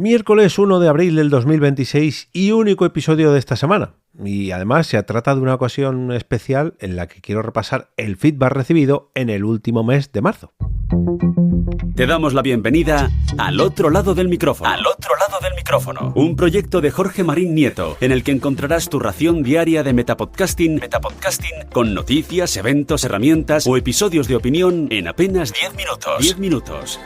Miércoles 1 de abril del 2026 y único episodio de esta semana. Y además se trata de una ocasión especial en la que quiero repasar el feedback recibido en el último mes de marzo. Te damos la bienvenida al otro lado del micrófono. Al otro lado del micrófono. Un proyecto de Jorge Marín Nieto, en el que encontrarás tu ración diaria de metapodcasting con noticias, eventos, herramientas o episodios de opinión en apenas 10 minutos. 10 minutos.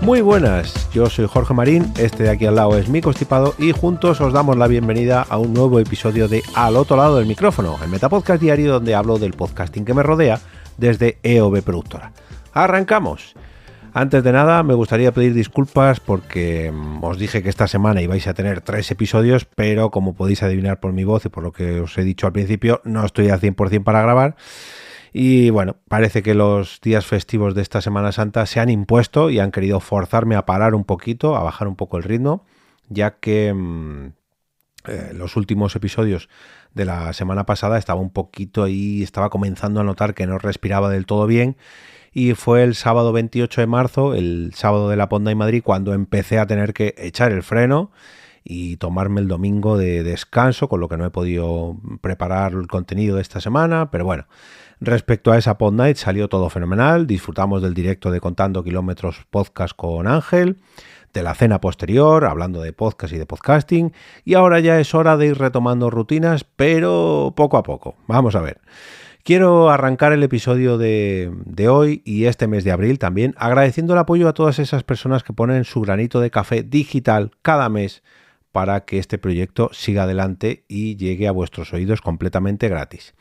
Muy buenas, yo soy Jorge Marín, este de aquí al lado es mi constipado y juntos os damos la bienvenida a un nuevo episodio de Al otro lado del micrófono, el Metapodcast diario donde hablo del podcasting que me rodea desde EOB Productora. ¡Arrancamos! Antes de nada me gustaría pedir disculpas porque os dije que esta semana ibais a tener 3 episodios, pero como podéis adivinar por mi voz y por lo que os he dicho al principio, no estoy al 100% para grabar. Y bueno, parece que los días festivos de esta Semana Santa se han impuesto y han querido forzarme a parar un poquito, a bajar un poco el ritmo, ya que los últimos episodios de la semana pasada estaba un poquito ahí, estaba comenzando a notar que no respiraba del todo bien. Y fue el sábado 28 de marzo, el sábado de la Ponda en Madrid, cuando empecé a tener que echar el freno y tomarme el domingo de descanso, con lo que no he podido preparar el contenido de esta semana, pero bueno. Respecto a esa Pod Night salió todo fenomenal, disfrutamos del directo de Contando Kilómetros podcast con Ángel, de la cena posterior, hablando de podcast y de podcasting, y ahora ya es hora de ir retomando rutinas, pero poco a poco. Vamos a ver. Quiero arrancar el episodio de hoy y este mes de abril también agradeciendo el apoyo a todas esas personas que ponen su granito de café digital cada mes para que este proyecto siga adelante y llegue a vuestros oídos completamente gratis.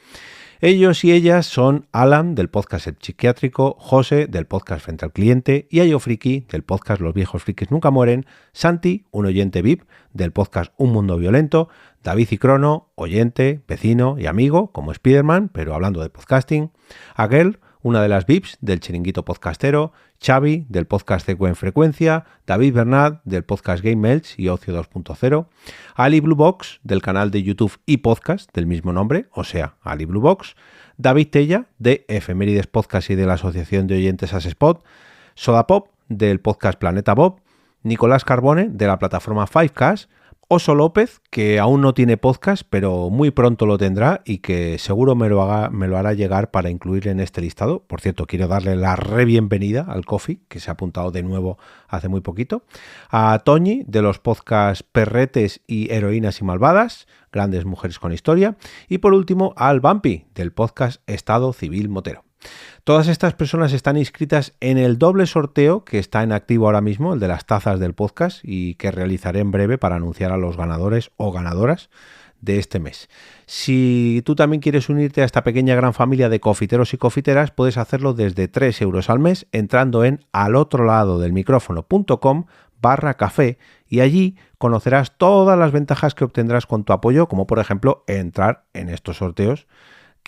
Ellos y ellas son Alan, del podcast El Psiquiátrico, José, del podcast Frente al Cliente, y Ayo Friki, del podcast Los Viejos Frikis Nunca Mueren, Santi, un oyente VIP, del podcast Un Mundo Violento, David y Crono, oyente, vecino y amigo, como Spiderman, pero hablando de podcasting, Aguel, una de las VIPs del Chiringuito Podcastero, Xavi, del podcast CQ en Frecuencia, David Bernat, del podcast Game Melch y Ocio 2.0, Ali Blue Box, del canal de YouTube y podcast del mismo nombre, o sea, Ali Blue Box, David Tella, de Efemérides Podcast y de la Asociación de Oyentes Asespot, Soda Pop, del podcast Planeta Bob, Nicolás Carbone, de la plataforma Fivecast, Oso López, que aún no tiene podcast, pero muy pronto lo tendrá y que seguro me lo hará llegar para incluir en este listado. Por cierto, quiero darle la bienvenida al Coffee, que se ha apuntado de nuevo hace muy poquito. A Toñi, de los podcasts Perretes y Heroínas y Malvadas, Grandes Mujeres con Historia. Y por último, al Bumpy, del podcast Estado Civil Motero. Todas estas personas están inscritas en el doble sorteo que está en activo ahora mismo, el de las tazas del podcast, y que realizaré en breve para anunciar a los ganadores o ganadoras de este mes. Si tú también quieres unirte a esta pequeña gran familia de cofiteros y cofiteras, puedes hacerlo desde 3 euros al mes entrando en alotroladodelmicrofono.com/café y allí conocerás todas las ventajas que obtendrás con tu apoyo, como por ejemplo entrar en estos sorteos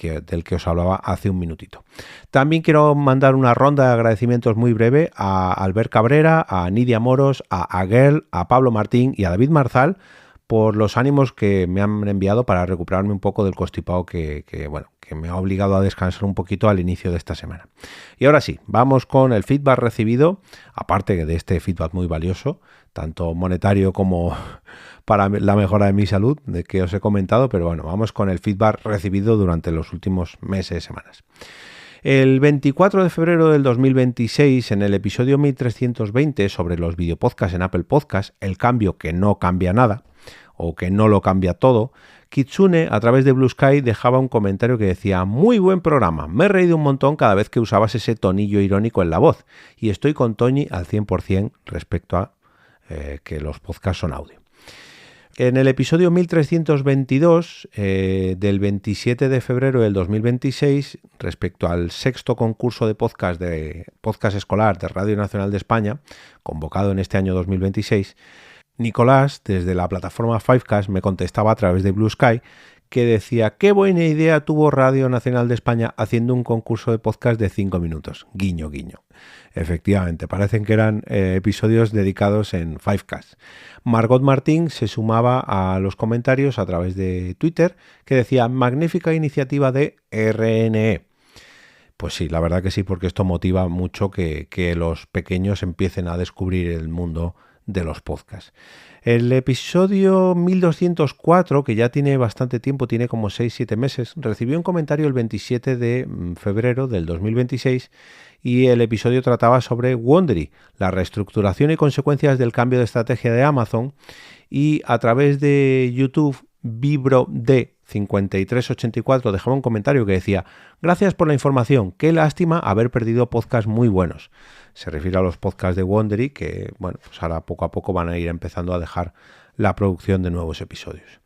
del que os hablaba hace un minutito. También quiero mandar una ronda de agradecimientos muy breve a Albert Cabrera, a Nidia Moros, a Aguel, a Pablo Martín y a David Marzal por los ánimos que me han enviado para recuperarme un poco del constipado que me ha obligado a descansar un poquito al inicio de esta semana. Y ahora sí, vamos con el feedback recibido, aparte de este feedback muy valioso, tanto monetario como para la mejora de mi salud, de que os he comentado, pero bueno, vamos con el feedback recibido durante los últimos meses, semanas. El 24 de febrero del 2026, en el episodio 1320 sobre los videopodcasts en Apple Podcasts, el cambio que no cambia nada, o que no lo cambia todo, Kitsune a través de Blue Sky dejaba un comentario que decía: muy buen programa, me he reído un montón cada vez que usabas ese tonillo irónico en la voz y estoy con Toñi al 100% respecto a que los podcasts son audio. En el episodio 1322 del 27 de febrero del 2026, respecto al sexto concurso de podcast escolar de Radio Nacional de España, convocado en este año 2026, Nicolás, desde la plataforma Fivecast, me contestaba a través de Blue Sky que decía: qué buena idea tuvo Radio Nacional de España haciendo un concurso de podcast de 5 minutos. Guiño, guiño. Efectivamente, parecen que eran episodios dedicados en Fivecast. Margot Martín se sumaba a los comentarios a través de Twitter que decía: magnífica iniciativa de RNE. Pues sí, la verdad que sí, porque esto motiva mucho que los pequeños empiecen a descubrir el mundo de los podcasts. El episodio 1204, que ya tiene bastante tiempo, tiene como 6-7 meses, recibió un comentario el 27 de febrero del 2026 y el episodio trataba sobre Wondery, la reestructuración y consecuencias del cambio de estrategia de Amazon, y a través de YouTube, VibroD5384 dejaba un comentario que decía: gracias por la información, qué lástima haber perdido podcasts muy buenos. Se refiere a los podcasts de Wondery que, bueno, pues ahora poco a poco van a ir empezando a dejar la producción de nuevos episodios.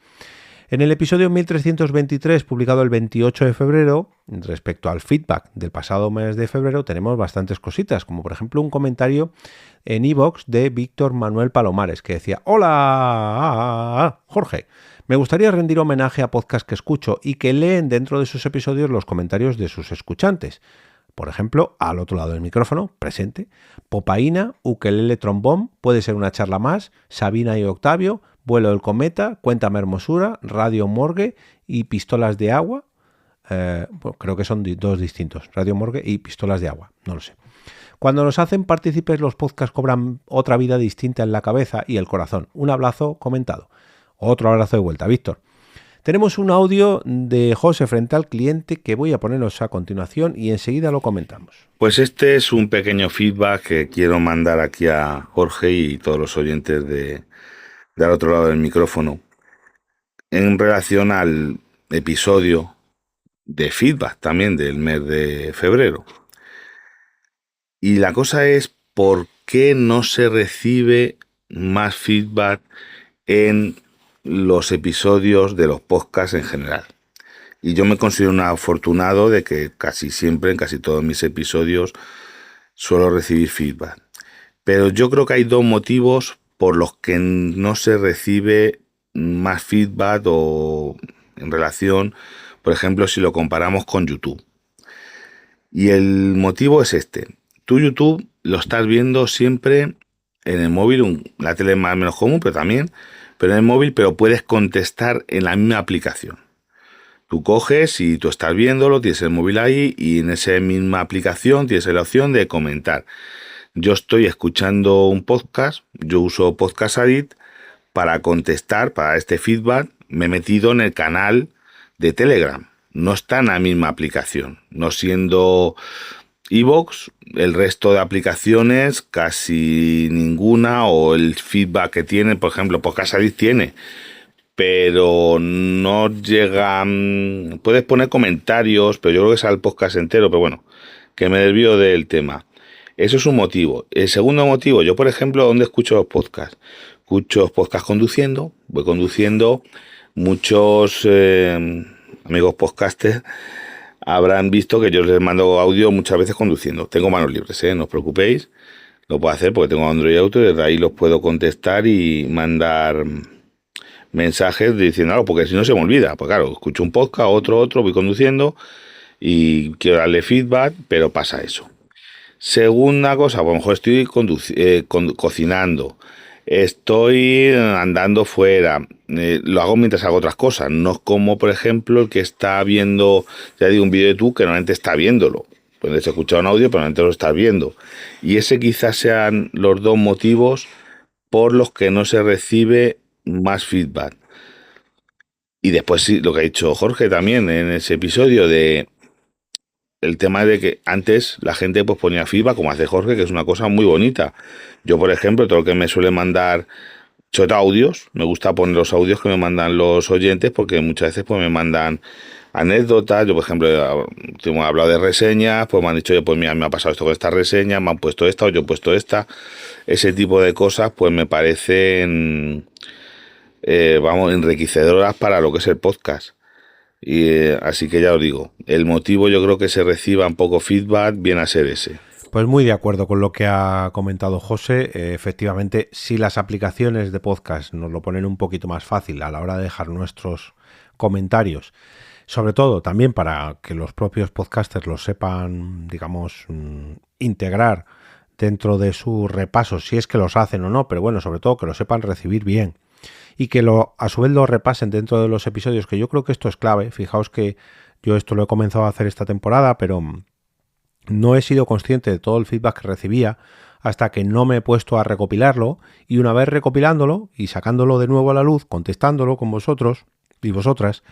En el episodio 1323, publicado el 28 de febrero, respecto al feedback del pasado mes de febrero, tenemos bastantes cositas, como por ejemplo un comentario en iVoox de Víctor Manuel Palomares, que decía: hola, Jorge, me gustaría rendir homenaje a podcasts que escucho y que leen dentro de sus episodios los comentarios de sus escuchantes. Por ejemplo, Al otro lado del micrófono, presente, Popaína, Ukelele Trombón, Puede ser una charla más, Sabina y Octavio, Vuelo del cometa, Cuéntame hermosura, Radio Morgue y Pistolas de agua. Bueno, creo que son dos distintos, Radio Morgue y Pistolas de agua, no lo sé. Cuando nos hacen partícipes, los podcasts cobran otra vida distinta en la cabeza y el corazón. Un abrazo comentado. Otro abrazo de vuelta, Víctor. Tenemos un audio de José frente al cliente que voy a poneros a continuación y enseguida lo comentamos. Pues este es un pequeño feedback que quiero mandar aquí a Jorge y todos los oyentes del otro lado del micrófono en relación al episodio de feedback también del mes de febrero. Y la cosa es: ¿por qué no se recibe más feedback en los episodios de los podcasts en general? Y yo me considero un afortunado de que casi siempre, en casi todos mis episodios, suelo recibir feedback. Pero yo creo que hay dos motivos por los que no se recibe más feedback o en relación, por ejemplo, si lo comparamos con YouTube. Y el motivo es este. Tú YouTube lo estás viendo siempre en el móvil, la tele es más o menos común, pero en el móvil, pero puedes contestar en la misma aplicación. Tú coges y tú estás viéndolo, tienes el móvil ahí y en esa misma aplicación tienes la opción de comentar. Yo estoy escuchando un podcast, yo uso Podcast Addict para contestar, para este feedback, me he metido en el canal de Telegram. No está en la misma aplicación, no siendo iVoox, el resto de aplicaciones casi ninguna, o el feedback que tiene, por ejemplo, Podcast Addict tiene, pero no llega. Puedes poner comentarios, pero yo creo que es al podcast entero, pero bueno, que me desvío del tema. Eso es un motivo. El segundo motivo, yo por ejemplo, ¿dónde escucho los podcasts? Escucho los podcasts conduciendo, voy conduciendo. Muchos amigos podcasters habrán visto que yo les mando audio muchas veces conduciendo. Tengo manos libres, no os preocupéis. Lo puedo hacer porque tengo Android Auto y desde ahí los puedo contestar y mandar mensajes diciendo algo, porque si no se me olvida. Pues claro, escucho un podcast, otro, voy conduciendo y quiero darle feedback, pero pasa eso. Segunda cosa, pues a lo mejor estoy cocinando, estoy andando fuera, lo hago mientras hago otras cosas. No es como, por ejemplo, el que está viendo, ya digo, un vídeo de YouTube que normalmente está viéndolo. Puedes escuchar un audio, pero normalmente lo estás viendo. Y ese quizás sean los dos motivos por los que no se recibe más feedback. Y después sí, lo que ha dicho Jorge también en ese episodio de el tema de que antes la gente pues ponía feedback, como hace Jorge, que es una cosa muy bonita. Yo, por ejemplo, todo lo que me suele mandar, sobre todo audios, me gusta poner los audios que me mandan los oyentes, porque muchas veces pues me mandan anécdotas. Yo, por ejemplo, hemos hablado de reseñas, pues me han dicho: yo, pues mira, me ha pasado esto con esta reseña, me han puesto esta o yo he puesto esta. Ese tipo de cosas pues me parecen enriquecedoras para lo que es el podcast. Y así que ya os digo, el motivo yo creo que se reciba un poco feedback viene a ser ese. Pues muy de acuerdo con lo que ha comentado José. Efectivamente, si las aplicaciones de podcast nos lo ponen un poquito más fácil a la hora de dejar nuestros comentarios, sobre todo también para que los propios podcasters los sepan, digamos, integrar dentro de sus repasos, si es que los hacen o no, pero bueno, sobre todo que lo sepan recibir bien. Y que a su vez lo repasen dentro de los episodios, que yo creo que esto es clave. Fijaos que yo esto lo he comenzado a hacer esta temporada, pero No he sido consciente de todo el feedback que recibía hasta que no me he puesto a recopilarlo, y una vez recopilándolo y sacándolo de nuevo a la luz, contestándolo con vosotros y vosotras,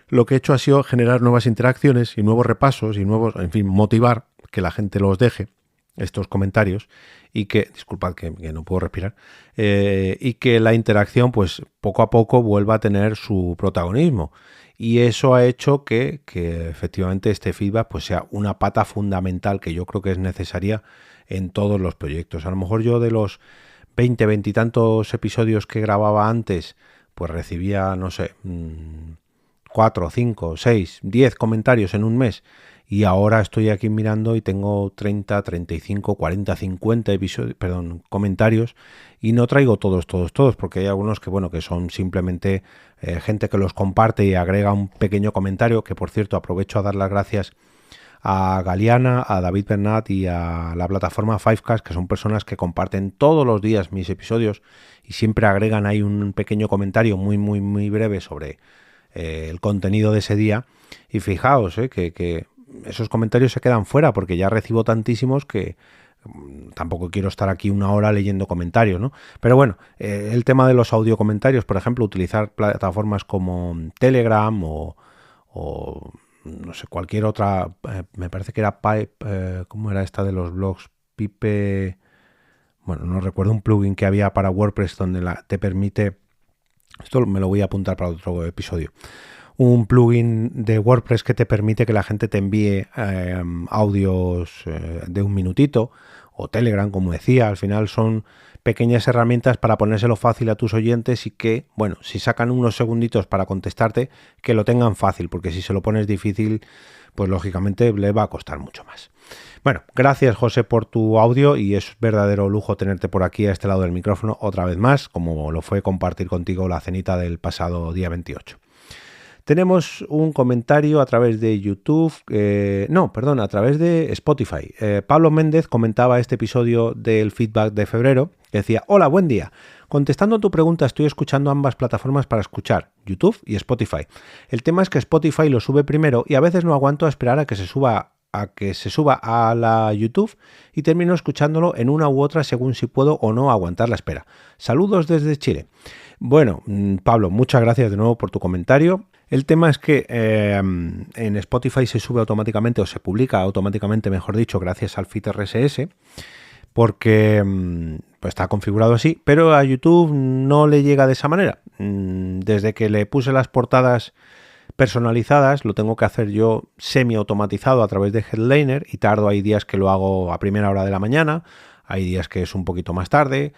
lo que he hecho ha sido generar nuevas interacciones y nuevos repasos y nuevos, en fin, motivar que la gente los deje, estos comentarios, y que, disculpad que no puedo respirar, y que la interacción pues poco a poco vuelva a tener su protagonismo. Y eso ha hecho que efectivamente este feedback pues sea una pata fundamental que yo creo que es necesaria en todos los proyectos. A lo mejor yo de los 20 y tantos episodios que grababa antes, pues recibía, no sé, 4, 5, 6, 10 comentarios en un mes, y ahora estoy aquí mirando y tengo 30, 35, 40, 50 comentarios, y no traigo todos, porque hay algunos que, bueno, que son simplemente gente que los comparte y agrega un pequeño comentario, que por cierto aprovecho a dar las gracias a Galeana, a David Bernat y a la plataforma Fivecast, que son personas que comparten todos los días mis episodios y siempre agregan ahí un pequeño comentario muy breve sobre el contenido de ese día. Y fijaos que esos comentarios se quedan fuera, porque ya recibo tantísimos que tampoco quiero estar aquí una hora leyendo comentarios, ¿no? Pero bueno, el tema de los audio comentarios, por ejemplo, utilizar plataformas como Telegram o no sé, cualquier otra, me parece que era Pipe, ¿cómo era esta de los blogs? Pipe, bueno, no recuerdo, un plugin que había para WordPress donde te permite, esto me lo voy a apuntar para otro episodio, un plugin de WordPress que te permite que la gente te envíe audios de un minutito, o Telegram, como decía. Al final son pequeñas herramientas para ponérselo fácil a tus oyentes y que, bueno, si sacan unos segunditos para contestarte, que lo tengan fácil, porque si se lo pones difícil, pues lógicamente le va a costar mucho más. Bueno, gracias José por tu audio, y es verdadero lujo tenerte por aquí a este lado del micrófono otra vez más, como lo fue compartir contigo la cenita del pasado día 28. Tenemos un comentario a través de YouTube, a través de Spotify. Pablo Méndez comentaba este episodio del feedback de febrero, que decía: hola, buen día. Contestando a tu pregunta, estoy escuchando ambas plataformas para escuchar, YouTube y Spotify. El tema es que Spotify lo sube primero y a veces no aguanto a esperar a que se suba a la YouTube, y termino escuchándolo en una u otra según si puedo o no aguantar la espera. Saludos desde Chile. Bueno, Pablo, muchas gracias de nuevo por tu comentario. El tema es que en Spotify se sube automáticamente, o se publica automáticamente, mejor dicho, gracias al feed RSS, porque pues está configurado así, pero a YouTube no le llega de esa manera. Desde que le puse las portadas personalizadas, lo tengo que hacer yo semi-automatizado a través de Headliner, y tardo, hay días que lo hago a primera hora de la mañana, hay días que es un poquito más tarde.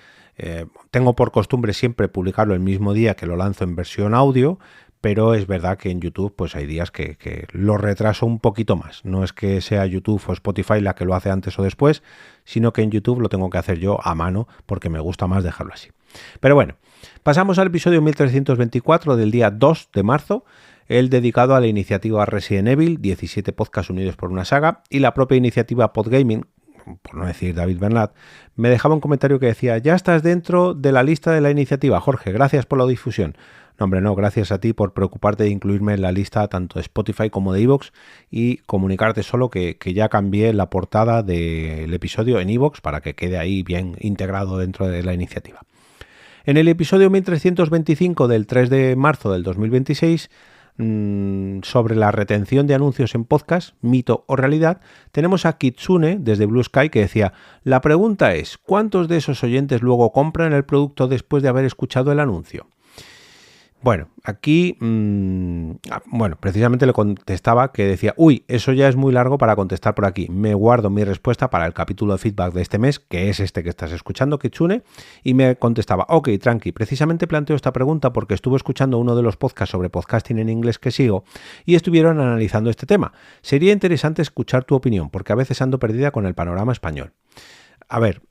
Tengo por costumbre siempre publicarlo el mismo día que lo lanzo en versión audio, pero es verdad que en YouTube pues hay días que lo retraso un poquito más. No es que sea YouTube o Spotify la que lo hace antes o después, sino que en YouTube lo tengo que hacer yo a mano, porque me gusta más dejarlo así. Pero bueno, pasamos al episodio 1324 del día 2 de marzo, el dedicado a la iniciativa Resident Evil, 17 podcasts unidos por una saga, y la propia iniciativa Podgaming, por no decir David Bernat, me dejaba un comentario que decía: ya estás dentro de la lista de la iniciativa, Jorge, gracias por la difusión. No, hombre, no, gracias a ti por preocuparte de incluirme en la lista tanto de Spotify como de iVoox, y comunicarte solo que ya cambié la portada del episodio en iVoox para que quede ahí bien integrado dentro de la iniciativa. En el episodio 1325 del 3 de marzo del 2026, sobre la retención de anuncios en podcast, mito o realidad, tenemos a Kitsune desde Blue Sky, que decía: la pregunta es, ¿cuántos de esos oyentes luego compran el producto después de haber escuchado el anuncio? Bueno, aquí, precisamente le contestaba que decía: uy, eso ya es muy largo para contestar por aquí. Me guardo mi respuesta para el capítulo de feedback de este mes, que es este que estás escuchando, Kitsune, y me contestaba: ok, tranqui, precisamente planteo esta pregunta porque estuve escuchando uno de los podcasts sobre podcasting en inglés que sigo y estuvieron analizando este tema. Sería interesante escuchar tu opinión, porque a veces ando perdida con el panorama español. A ver,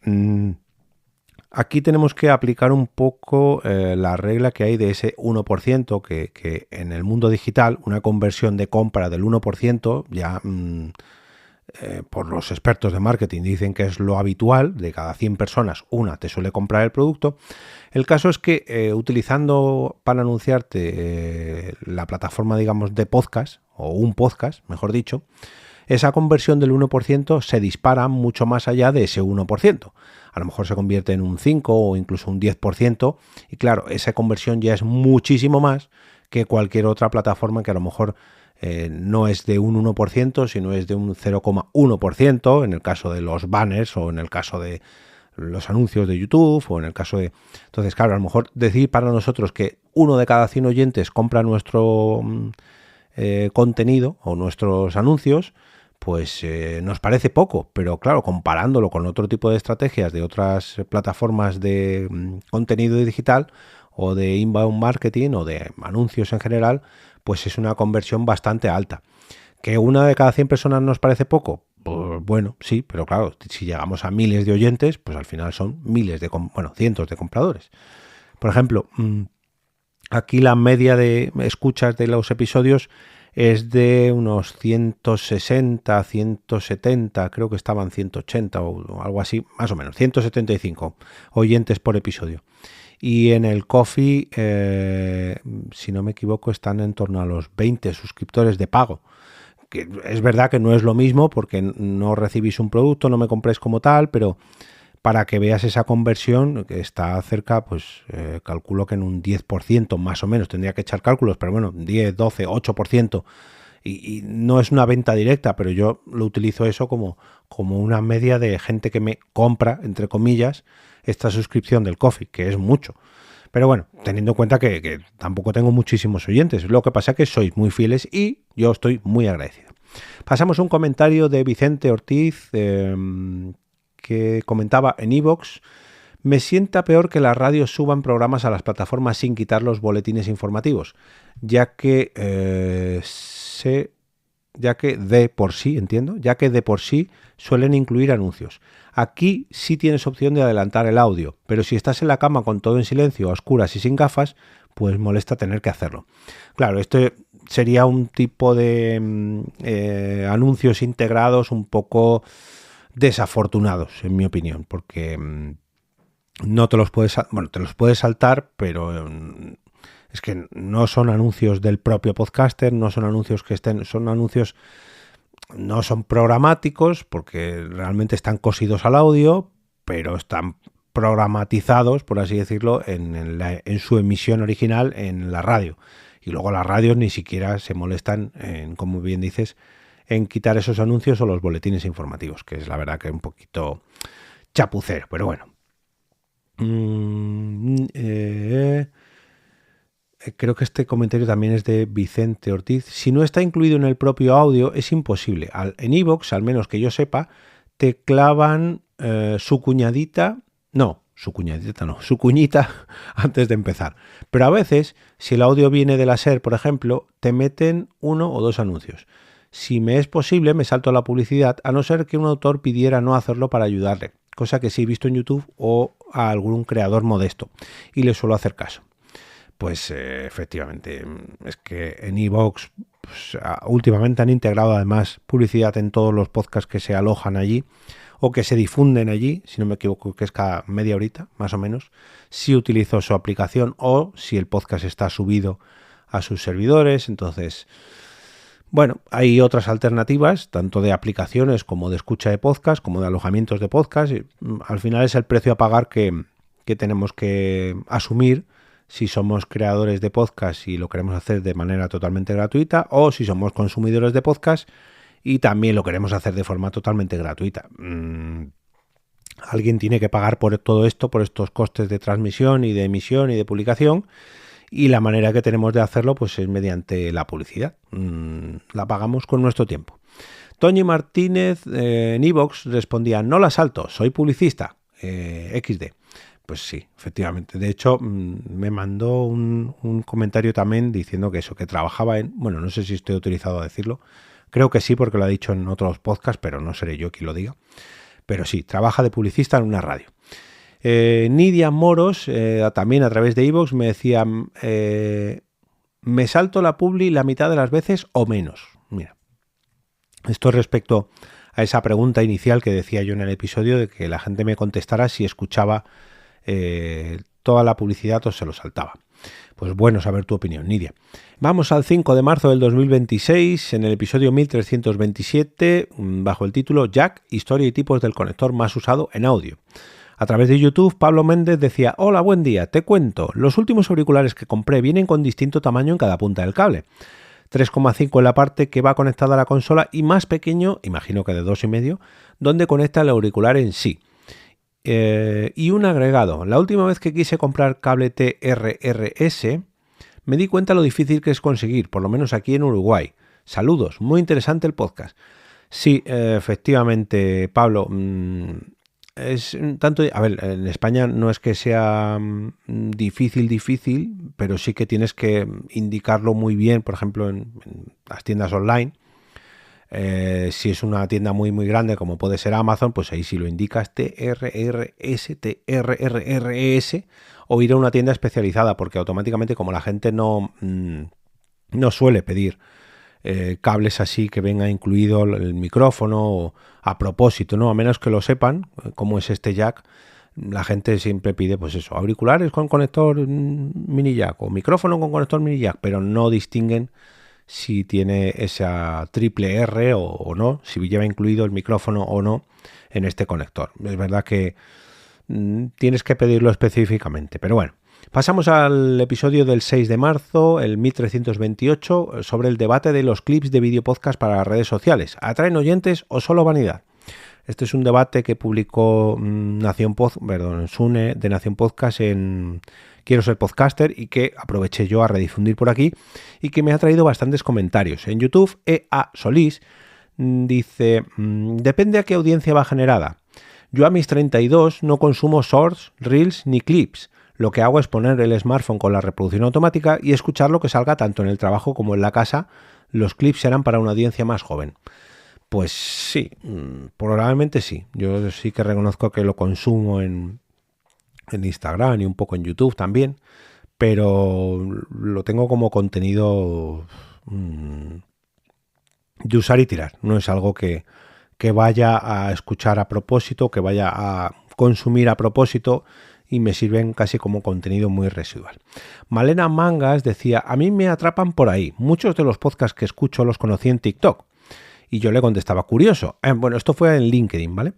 aquí tenemos que aplicar un poco la regla que hay de ese 1%, que en el mundo digital una conversión de compra del 1% ya por los expertos de marketing dicen que es lo habitual. De cada 100 personas, una te suele comprar el producto. El caso es que utilizando para anunciarte la plataforma, digamos, de podcast, o un podcast, mejor dicho, esa conversión del 1% se dispara mucho más allá de ese 1%. A lo mejor se convierte en un 5 o incluso un 10%, y claro, esa conversión ya es muchísimo más que cualquier otra plataforma que a lo mejor no es de un 1%, sino es de un 0,1% en el caso de los banners o en el caso de los anuncios de YouTube o en el caso de... Entonces, claro, a lo mejor decir para nosotros que 1 de cada 100 oyentes compra nuestro contenido o nuestros anuncios, pues nos parece poco, pero claro, comparándolo con otro tipo de estrategias de otras plataformas de contenido digital o de inbound marketing o de anuncios en general, pues es una conversión bastante alta. ¿Que 1 de cada 100 personas nos parece poco? Pues bueno, sí, pero claro, si llegamos a miles de oyentes, pues al final son cientos de compradores. Por ejemplo, aquí la media de escuchas de los episodios es de unos 160, 170, creo que estaban 180 o algo así, más o menos, 175 oyentes por episodio. Y en el Ko-fi, si no me equivoco, están en torno a los 20 suscriptores de pago. Que es verdad que no es lo mismo porque no recibís un producto, no me compréis como tal, pero para que veas esa conversión, que está cerca, pues calculo que en un 10% más o menos, tendría que echar cálculos, pero bueno, 10, 12, 8%, y no es una venta directa, pero yo lo utilizo eso como una media de gente que me compra, entre comillas, esta suscripción del Ko-fi, que es mucho. Pero bueno, teniendo en cuenta que tampoco tengo muchísimos oyentes, lo que pasa es que sois muy fieles y yo estoy muy agradecido. Pasamos a un comentario de Vicente Ortiz, que comentaba en iVoox: me sienta peor que las radios suban programas a las plataformas sin quitar los boletines informativos, ya que de por sí suelen incluir anuncios. Aquí sí tienes opción de adelantar el audio, pero si estás en la cama con todo en silencio, a oscuras y sin gafas, pues molesta tener que hacerlo. Claro, esto sería un tipo de anuncios integrados un poco desafortunados, en mi opinión, porque no te los puedes, te los puedes saltar, pero es que no son anuncios del propio podcaster, no son anuncios son anuncios, no son programáticos, porque realmente están cosidos al audio, pero están programatizados, por así decirlo, en su emisión original en la radio. Y luego las radios ni siquiera se molestan, como bien dices, en quitar esos anuncios o los boletines informativos, que es la verdad que es un poquito chapucero, pero bueno. Creo que este comentario también es de Vicente Ortiz. Si no está incluido en el propio audio, es imposible. En iVoox, al menos que yo sepa, te clavan su cuñita antes de empezar. Pero a veces, si el audio viene de la SER, por ejemplo, te meten 1 o 2 anuncios. Si me es posible, me salto la publicidad, a no ser que un autor pidiera no hacerlo para ayudarle, cosa que sí he visto en YouTube o a algún creador modesto, y le suelo hacer caso. Pues efectivamente, es que en iVoox pues, últimamente han integrado además publicidad en todos los podcasts que se alojan allí o que se difunden allí, si no me equivoco que es cada media horita, más o menos, si utilizo su aplicación o si el podcast está subido a sus servidores. Entonces, bueno, hay otras alternativas, tanto de aplicaciones como de escucha de podcast, como de alojamientos de podcast. Y, al final es el precio a pagar que tenemos que asumir si somos creadores de podcast y lo queremos hacer de manera totalmente gratuita, o si somos consumidores de podcast y también lo queremos hacer de forma totalmente gratuita. Alguien tiene que pagar por todo esto, por estos costes de transmisión y de emisión y de publicación, y la manera que tenemos de hacerlo pues es mediante la publicidad. La pagamos con nuestro tiempo. Toñi Martínez en iVoox respondía: no la salto, soy publicista, XD. Pues sí, efectivamente. De hecho, me mandó un comentario también diciendo que eso, que trabajaba bueno, no sé si estoy autorizado a decirlo. Creo que sí, porque lo ha dicho en otros podcasts, pero no seré yo quien lo diga. Pero sí, trabaja de publicista en una radio. Nidia Moros, también a través de iVoox, me decía: me salto la publi la mitad de las veces o menos. Mira, esto respecto a esa pregunta inicial que decía yo en el episodio de que la gente me contestara si escuchaba toda la publicidad o se lo saltaba. Pues bueno saber tu opinión, Nidia. Vamos al 5 de marzo del 2026, en el episodio 1327, bajo el título Jack, historia y tipos del conector más usado en audio. A través de YouTube, Pablo Méndez decía: hola, buen día, te cuento, los últimos auriculares que compré vienen con distinto tamaño en cada punta del cable. 3,5 en la parte que va conectada a la consola y más pequeño, imagino que de 2,5, donde conecta el auricular en sí. Y un agregado: la última vez que quise comprar cable TRRS me di cuenta lo difícil que es conseguir, por lo menos aquí en Uruguay. Saludos, muy interesante el podcast. Sí, efectivamente, Pablo, es tanto, a ver, en España no es que sea difícil, pero sí que tienes que indicarlo muy bien, por ejemplo, en las tiendas online. Si es una tienda muy grande como puede ser Amazon, pues ahí sí lo indicas TRRS, o ir a una tienda especializada, porque automáticamente, como la gente no suele pedir cables así que venga incluido el micrófono a propósito, ¿no? A menos que lo sepan cómo es este jack, la gente siempre pide pues eso, auriculares con conector mini jack o micrófono con conector mini jack, pero no distinguen si tiene esa triple R o no, si lleva incluido el micrófono o no en este conector. Es verdad que tienes que pedirlo específicamente, pero bueno. Pasamos al episodio del 6 de marzo, el 1328, sobre el debate de los clips de vídeo podcast para las redes sociales. ¿Atraen oyentes o solo vanidad? Este es un debate que publicó Sune de Nación Podcast en Quiero ser podcaster y que aproveché yo a redifundir por aquí y que me ha traído bastantes comentarios. En YouTube, E.A. Solís dice: depende a qué audiencia va generada. Yo a mis 32 no consumo shorts, reels ni clips. Lo que hago es poner el smartphone con la reproducción automática y escuchar lo que salga tanto en el trabajo como en la casa. Los clips serán para una audiencia más joven. Pues sí, probablemente sí. Yo sí que reconozco que lo consumo en Instagram y un poco en YouTube también, pero lo tengo como contenido de usar y tirar. No es algo que vaya a escuchar a propósito, que vaya a consumir a propósito, y me sirven casi como contenido muy residual. Malena Mangas decía: a mí me atrapan por ahí. Muchos de los podcasts que escucho los conocí en TikTok. Y yo le contestaba: curioso. Bueno, esto fue en LinkedIn, ¿vale?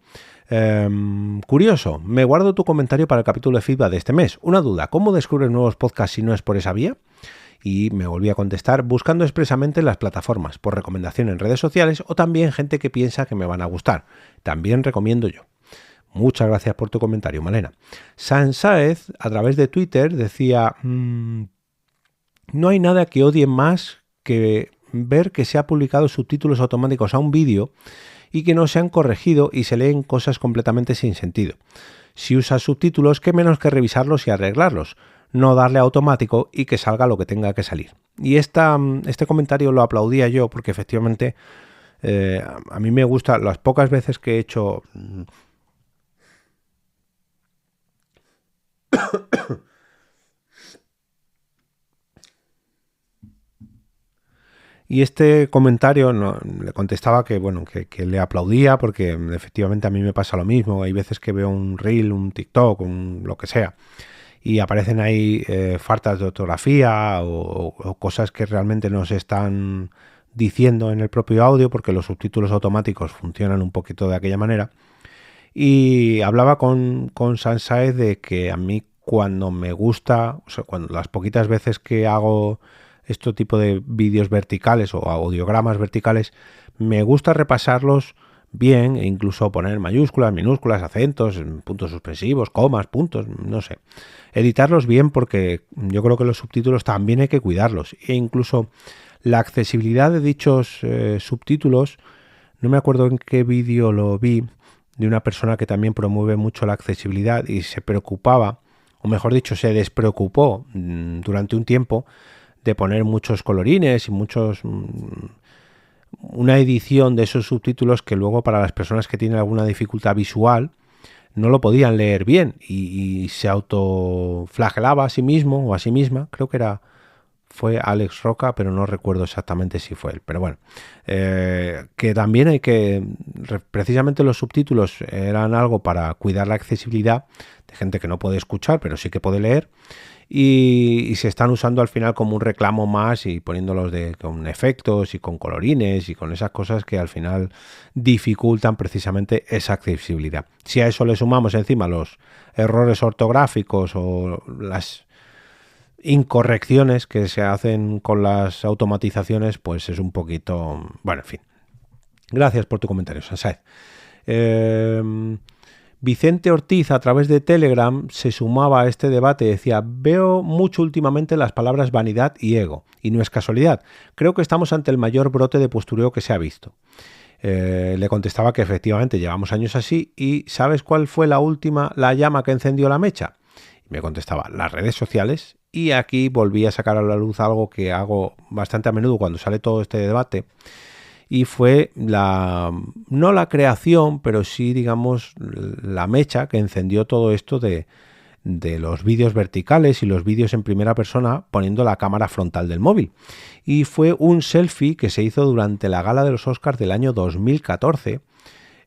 Curioso. Me guardo tu comentario para el capítulo de feedback de este mes. Una duda: ¿cómo descubres nuevos podcasts si no es por esa vía? Y me volví a contestar: buscando expresamente las plataformas, por recomendación en redes sociales o también gente que piensa que me van a gustar. También recomiendo yo. Muchas gracias por tu comentario, Malena. San Sáez, a través de Twitter, decía: no hay nada que odie más que ver que se ha publicado subtítulos automáticos a un vídeo y que no se han corregido y se leen cosas completamente sin sentido. Si usas subtítulos, qué menos que revisarlos y arreglarlos, no darle a automático y que salga lo que tenga que salir. Y este comentario lo aplaudía yo porque efectivamente a mí me gusta, las pocas veces que he hecho... Y este comentario le contestaba que bueno, que le aplaudía porque efectivamente a mí me pasa lo mismo. Hay veces que veo un reel, un TikTok, lo que sea, y aparecen ahí faltas de ortografía o cosas que realmente no se están diciendo en el propio audio porque los subtítulos automáticos funcionan un poquito de aquella manera. Y hablaba con Sansaez de que a mí cuando me gusta, o sea, cuando las poquitas veces que hago este tipo de vídeos verticales o audiogramas verticales, me gusta repasarlos bien e incluso poner mayúsculas, minúsculas, acentos, puntos suspensivos, comas, puntos, no sé. Editarlos bien porque yo creo que los subtítulos también hay que cuidarlos. E incluso la accesibilidad de dichos subtítulos, no me acuerdo en qué vídeo lo vi, de una persona que también promueve mucho la accesibilidad y se preocupaba, o mejor dicho, se despreocupó durante un tiempo de poner muchos colorines y una edición de esos subtítulos que luego para las personas que tienen alguna dificultad visual no lo podían leer bien y se autoflagelaba a sí mismo o a sí misma, creo que era fue Alex Roca, pero no recuerdo exactamente si fue él. Pero bueno, que también hay que... Precisamente los subtítulos eran algo para cuidar la accesibilidad de gente que no puede escuchar, pero sí que puede leer. Y se están usando al final como un reclamo más y poniéndolos con efectos y con colorines y con esas cosas que al final dificultan precisamente esa accesibilidad. Si a eso le sumamos encima los errores ortográficos o las incorrecciones que se hacen con las automatizaciones, pues es un poquito... Bueno, en fin. Gracias por tu comentario, Sansaez. Vicente Ortiz, a través de Telegram, se sumaba a este debate y decía: veo mucho últimamente las palabras vanidad y ego, y no es casualidad. Creo que estamos ante el mayor brote de postureo que se ha visto. Le contestaba que efectivamente llevamos años así, y ¿sabes cuál fue la llama que encendió la mecha? Y me contestaba: las redes sociales. Y aquí volví a sacar a la luz algo que hago bastante a menudo cuando sale todo este debate, y fue no la creación, pero sí, digamos, la mecha que encendió todo esto de los vídeos verticales y los vídeos en primera persona poniendo la cámara frontal del móvil. Y fue un selfie que se hizo durante la gala de los Oscars del año 2014,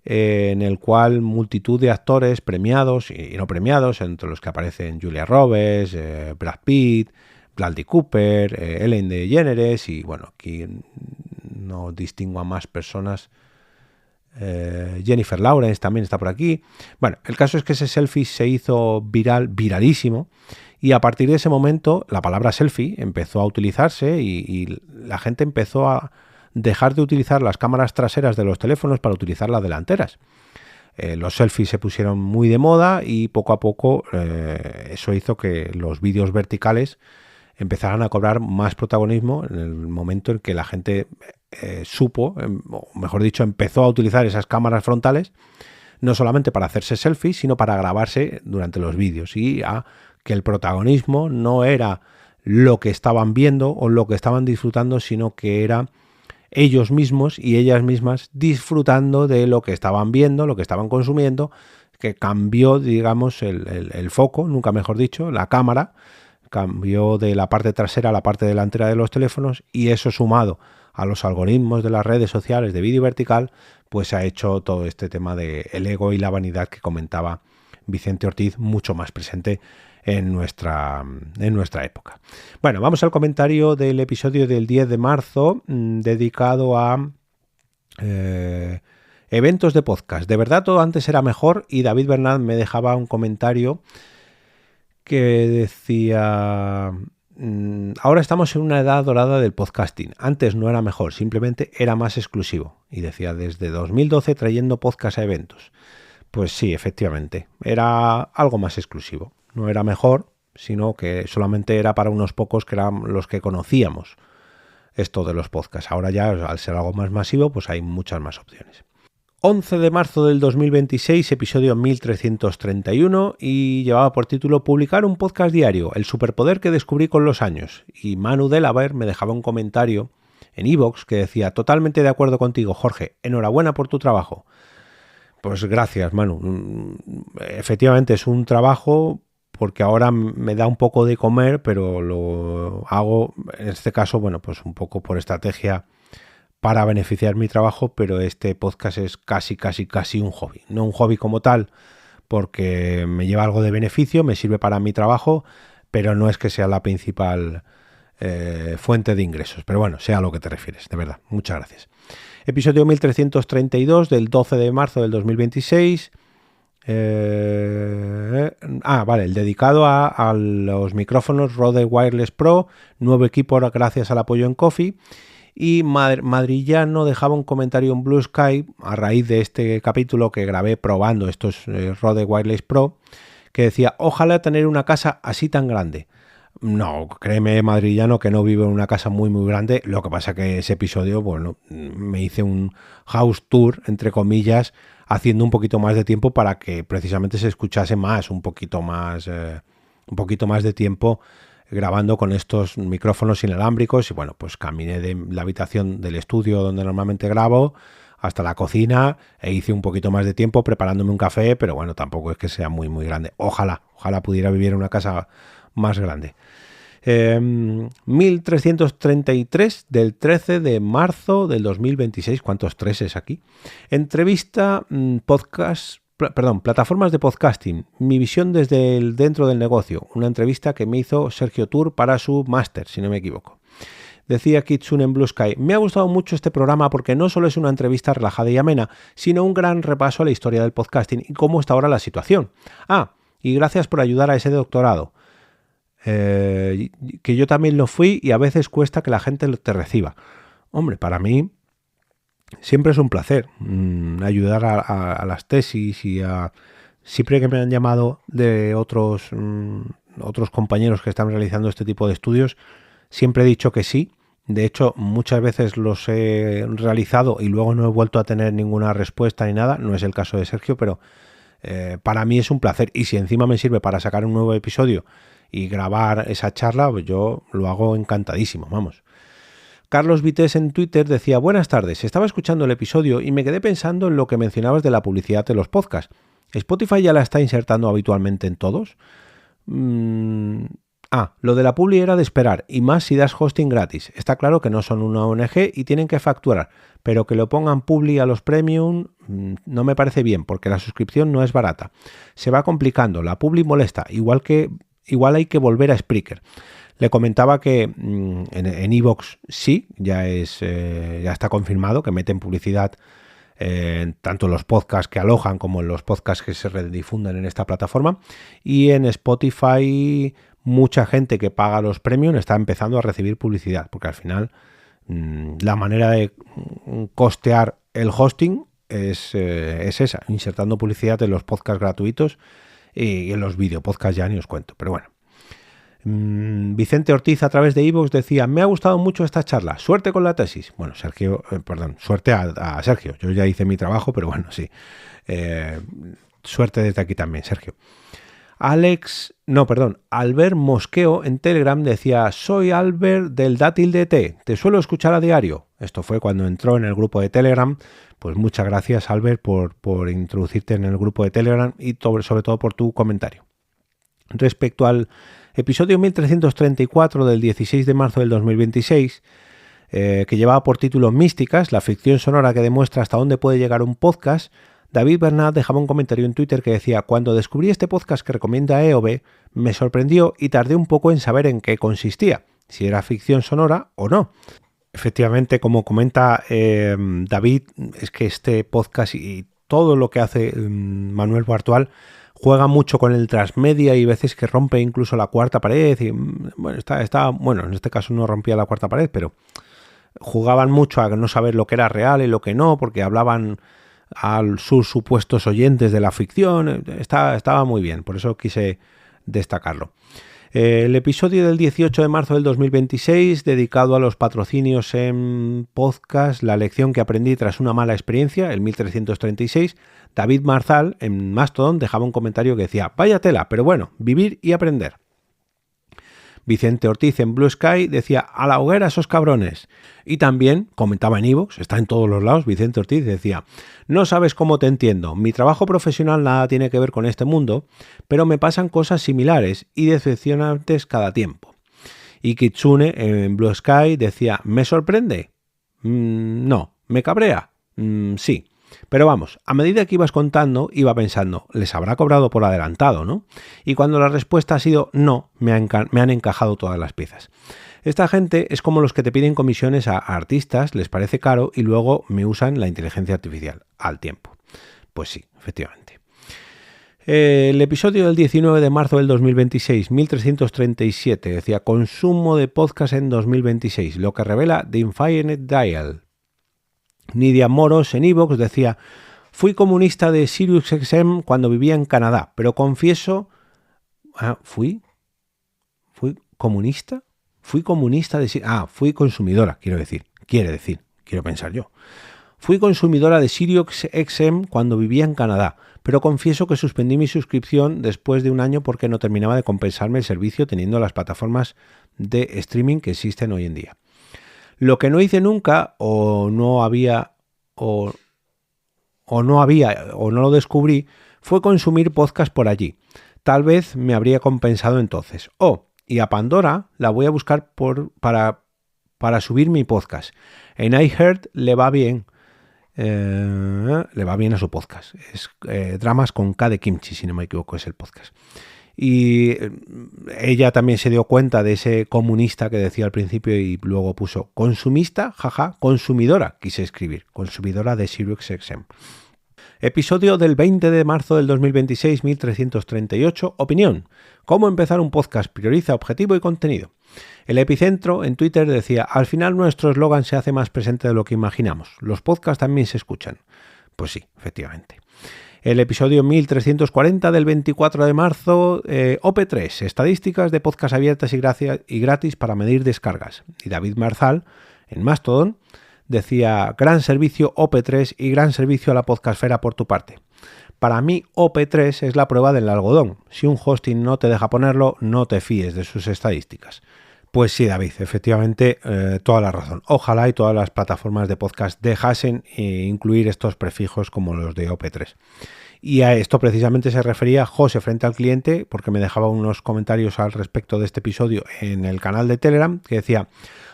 en el cual multitud de actores premiados y no premiados, entre los que aparecen Julia Roberts, Brad Pitt, Bradley Cooper, Ellen DeGeneres, y bueno, aquí no distingo a más personas, Jennifer Lawrence también está por aquí. Bueno, el caso es que ese selfie se hizo viralísimo, y a partir de ese momento la palabra selfie empezó a utilizarse y la gente empezó a dejar de utilizar las cámaras traseras de los teléfonos para utilizar las delanteras. Los selfies se pusieron muy de moda y poco a poco eso hizo que los vídeos verticales empezaran a cobrar más protagonismo en el momento en que la gente supo, o mejor dicho, empezó a utilizar esas cámaras frontales no solamente para hacerse selfies, sino para grabarse durante los vídeos, y a que el protagonismo no era lo que estaban viendo o lo que estaban disfrutando, sino que era ellos mismos y ellas mismas disfrutando de lo que estaban viendo, lo que estaban consumiendo, que cambió, digamos, el foco, nunca mejor dicho, la cámara cambió de la parte trasera a la parte delantera de los teléfonos, y eso sumado a los algoritmos de las redes sociales de vídeo vertical, pues ha hecho todo este tema de el ego y la vanidad que comentaba Vicente Ortiz mucho más presente en nuestra época. Bueno, vamos al comentario del episodio del 10 de marzo dedicado a eventos de podcast. De verdad, todo antes era mejor, y David Bernat me dejaba un comentario que decía: ahora estamos en una edad dorada del podcasting. Antes no era mejor, simplemente era más exclusivo. Y decía: desde 2012 trayendo podcast a eventos. Pues sí, efectivamente, era algo más exclusivo. No era mejor, sino que solamente era para unos pocos que eran los que conocíamos esto de los podcasts. Ahora ya, al ser algo más masivo, pues hay muchas más opciones. 11 de marzo del 2026, episodio 1331, y llevaba por título Publicar un podcast diario, el superpoder que descubrí con los años. Y Manu Delaver me dejaba un comentario en iVoox que decía: totalmente de acuerdo contigo, Jorge, enhorabuena por tu trabajo. Pues gracias, Manu. Efectivamente es un trabajo, porque ahora me da un poco de comer, pero lo hago, en este caso, bueno, pues un poco por estrategia para beneficiar mi trabajo, pero este podcast es casi un hobby. No un hobby como tal, porque me lleva algo de beneficio, me sirve para mi trabajo, pero no es que sea la principal fuente de ingresos. Pero bueno, sea a lo que te refieres, de verdad. Muchas gracias. Episodio 1332 del 12 de marzo del 2026. Vale, el dedicado a los micrófonos Rode Wireless Pro, nuevo equipo gracias al apoyo en Ko-fi. Y Madrillano dejaba un comentario en Blue Sky a raíz de este capítulo que grabé probando estos Rode Wireless Pro, que decía: ojalá tener una casa así tan grande. No, créeme, Madrillano, que no vivo en una casa muy grande. Lo que pasa que ese episodio, bueno, me hice un house tour, entre comillas, haciendo un poquito más de tiempo para que precisamente se escuchase más, un poquito más de tiempo grabando con estos micrófonos inalámbricos. Y bueno, pues caminé de la habitación del estudio donde normalmente grabo hasta la cocina e hice un poquito más de tiempo preparándome un café, pero bueno, tampoco es que sea muy grande. Ojalá pudiera vivir en una casa más grande. 1333 del 13 de marzo del 2026. ¿Cuántos treses aquí? Entrevista plataformas de podcasting. Mi visión desde dentro del negocio. Una entrevista que me hizo Sergio Tour para su máster, si no me equivoco. Decía Kitsune en Blue Sky: me ha gustado mucho este programa porque no solo es una entrevista relajada y amena, sino un gran repaso a la historia del podcasting y cómo está ahora la situación. Y gracias por ayudar a ese doctorado. Que yo también lo fui y a veces cuesta que la gente te reciba. Hombre, para mí siempre es un placer ayudar a las tesis y siempre que me han llamado de otros compañeros que están realizando este tipo de estudios, siempre he dicho que sí. De hecho, muchas veces los he realizado y luego no he vuelto a tener ninguna respuesta ni nada. No es el caso de Sergio, pero para mí es un placer. Y si encima me sirve para sacar un nuevo episodio y grabar esa charla, pues yo lo hago encantadísimo, vamos. Carlos Vites en Twitter decía: buenas tardes, estaba escuchando el episodio y me quedé pensando en lo que mencionabas de la publicidad de los podcasts. ¿Spotify ya la está insertando habitualmente en todos? Lo de la publi era de esperar, y más si das hosting gratis. Está claro que no son una ONG y tienen que facturar, pero que lo pongan publi a los premium no me parece bien, porque la suscripción no es barata. Se va complicando, la publi molesta, igual hay que volver a Spreaker. Le comentaba que en iVoox sí, ya está confirmado que meten publicidad tanto en los podcasts que alojan como en los podcasts que se redifunden en esta plataforma, y en Spotify mucha gente que paga los premium está empezando a recibir publicidad, porque al final la manera de costear el hosting es esa, insertando publicidad en los podcasts gratuitos y en los videopodcasts ya ni os cuento, pero bueno. Vicente Ortiz a través de iVoox decía: me ha gustado mucho esta charla, suerte con la tesis. Bueno, suerte a Sergio, yo ya hice mi trabajo, pero bueno, sí, suerte desde aquí también, Sergio. Albert Mosqueo en Telegram decía: soy Albert del Dátil DT, te suelo escuchar a diario. Esto fue cuando entró en el grupo de Telegram. Pues muchas gracias, Albert, por introducirte en el grupo de Telegram y sobre todo por tu comentario. Respecto al episodio 1334 del 16 de marzo del 2026, que llevaba por título Místicas, la ficción sonora que demuestra hasta dónde puede llegar un podcast, David Bernat dejaba un comentario en Twitter que decía: cuando descubrí este podcast que recomienda EOB, me sorprendió y tardé un poco en saber en qué consistía, si era ficción sonora o no. Efectivamente, como comenta David, es que este podcast y todo lo que hace Manuel Bartual juega mucho con el transmedia y veces que rompe incluso la cuarta pared. Y, bueno, en este caso no rompía la cuarta pared, pero jugaban mucho a no saber lo que era real y lo que no, porque hablaban a sus supuestos oyentes de la ficción. Estaba muy bien, por eso quise destacarlo. El episodio del 18 de marzo del 2026, dedicado a los patrocinios en podcast, la lección que aprendí tras una mala experiencia, el 1336, David Marzal en Mastodon dejaba un comentario que decía: vaya tela, pero bueno, vivir y aprender. Vicente Ortiz en Blue Sky decía: a la hoguera esos cabrones. Y también comentaba en iVoox, está en todos los lados, Vicente Ortiz decía: no sabes cómo te entiendo, mi trabajo profesional nada tiene que ver con este mundo, pero me pasan cosas similares y decepcionantes cada tiempo. Y Kitsune en Blue Sky decía: ¿me sorprende? No. ¿Me cabrea? Sí. Pero vamos, a medida que ibas contando, iba pensando, les habrá cobrado por adelantado, ¿no? Y cuando la respuesta ha sido no, me han encajado todas las piezas. Esta gente es como los que te piden comisiones a artistas, les parece caro y luego me usan la inteligencia artificial al tiempo. Pues sí, efectivamente. El episodio del 19 de marzo del 2026, 1337, decía: consumo de podcast en 2026, lo que revela The Infinite Dial. Nidia Moros en iVoox decía: fui comunista de SiriusXM cuando vivía en Canadá, pero confieso... ¿Fui comunista? Fui comunista de... fui consumidora, quiero pensar yo. Fui consumidora de SiriusXM cuando vivía en Canadá, pero confieso que suspendí mi suscripción después de un año porque no terminaba de compensarme el servicio teniendo las plataformas de streaming que existen hoy en día. Lo que no hice nunca, o no lo descubrí, fue consumir podcast por allí. Tal vez me habría compensado entonces. y a Pandora la voy a buscar para subir mi podcast. En iHeart le va bien. Le va bien a su podcast. Es Dramas con K de Kimchi, si no me equivoco, es el podcast. Y ella también se dio cuenta de ese comunista que decía al principio y luego puso consumista, jaja, consumidora, quise escribir, consumidora de SiriusXM. Episodio del 20 de marzo del 2026, 1338, opinión. ¿Cómo empezar un podcast? Prioriza objetivo y contenido. El epicentro en Twitter decía, al final nuestro eslogan se hace más presente de lo que imaginamos. Los podcasts también se escuchan. Pues sí, efectivamente. El episodio 1340 del 24 de marzo, OP3, estadísticas de podcast abiertas y gratis para medir descargas. Y David Marzal, en Mastodon, decía, gran servicio OP3 y gran servicio a la podcastfera por tu parte. Para mí OP3 es la prueba del algodón. Si un hosting no te deja ponerlo, no te fíes de sus estadísticas. Pues sí, David, efectivamente, toda la razón. Ojalá y todas las plataformas de podcast dejasen incluir estos prefijos como los de OP3. Y a esto precisamente se refería José frente al cliente, porque me dejaba unos comentarios al respecto de este episodio en el canal de Telegram, que decía,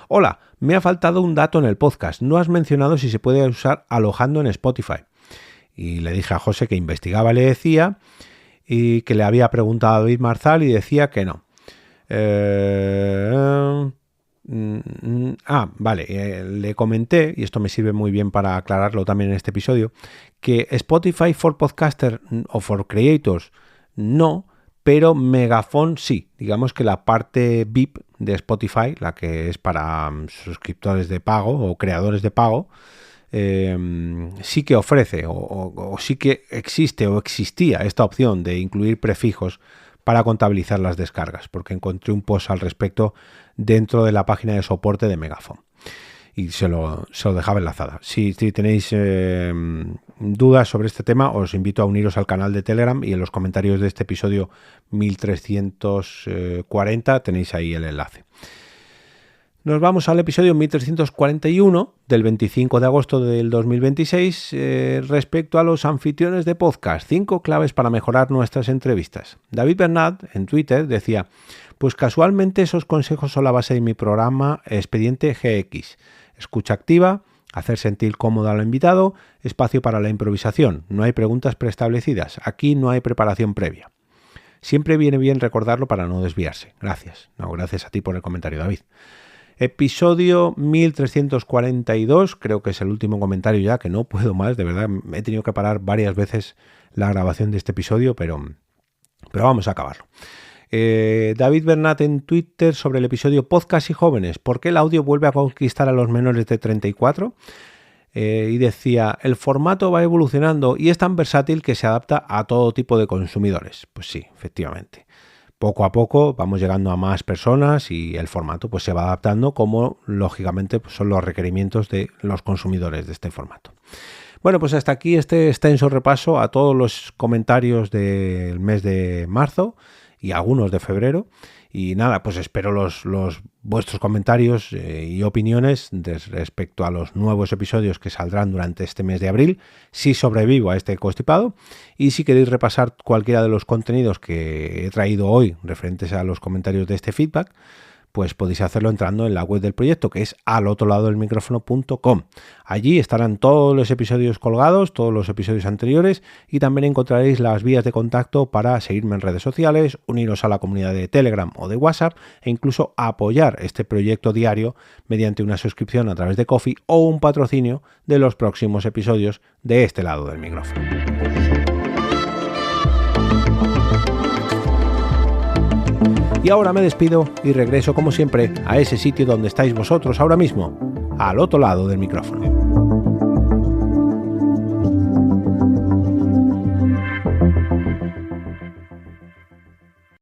hola, me ha faltado un dato en el podcast, no has mencionado si se puede usar alojando en Spotify. Y le dije a José que investigaba, le decía, y que le había preguntado a David Marzal y decía que no. Vale, le comenté, y esto me sirve muy bien para aclararlo también en este episodio, que Spotify for Podcasters o for Creators no, pero Megaphone sí. Digamos que la parte VIP de Spotify, la que es para suscriptores de pago o creadores de pago, sí que ofrece o sí que existe o existía esta opción de incluir prefijos para contabilizar las descargas, porque encontré un post al respecto dentro de la página de soporte de Megaphone y se lo dejaba enlazada. Si tenéis dudas sobre este tema, os invito a uniros al canal de Telegram y en los comentarios de este episodio 1340 tenéis ahí el enlace. Nos vamos al episodio 1341 del 25 de agosto del 2026 respecto a los anfitriones de podcast. 5 claves para mejorar nuestras entrevistas. David Bernat en Twitter decía, pues casualmente esos consejos son la base de mi programa Expediente GX. Escucha activa, hacer sentir cómodo al invitado, espacio para la improvisación. No hay preguntas preestablecidas. Aquí no hay preparación previa. Siempre viene bien recordarlo para no desviarse. Gracias. No, gracias a ti por el comentario, David. Episodio 1342, creo que es el último comentario ya, que no puedo más, de verdad, he tenido que parar varias veces la grabación de este episodio, pero vamos a acabarlo. David Bernat en Twitter sobre el episodio Podcast y Jóvenes, ¿por qué el audio vuelve a conquistar a los menores de 34? Y decía, el formato va evolucionando y es tan versátil que se adapta a todo tipo de consumidores. Pues sí, efectivamente. Poco a poco vamos llegando a más personas y el formato pues se va adaptando como lógicamente pues, son los requerimientos de los consumidores de este formato. Bueno, pues hasta aquí este extenso repaso a todos los comentarios del mes de marzo y algunos de febrero. Y nada, pues espero los vuestros comentarios y opiniones respecto a los nuevos episodios que saldrán durante este mes de abril, si sobrevivo a este constipado. Y si queréis repasar cualquiera de los contenidos que he traído hoy referentes a los comentarios de este feedback, pues podéis hacerlo entrando en la web del proyecto, que es alotroladodelmicrófono.com. Allí estarán todos los episodios colgados, todos los episodios anteriores, y también encontraréis las vías de contacto para seguirme en redes sociales, uniros a la comunidad de Telegram o de WhatsApp e incluso apoyar este proyecto diario mediante una suscripción a través de Ko-fi o un patrocinio de los próximos episodios de este lado del micrófono. Y ahora me despido y regreso como siempre a ese sitio donde estáis vosotros ahora mismo, al otro lado del micrófono.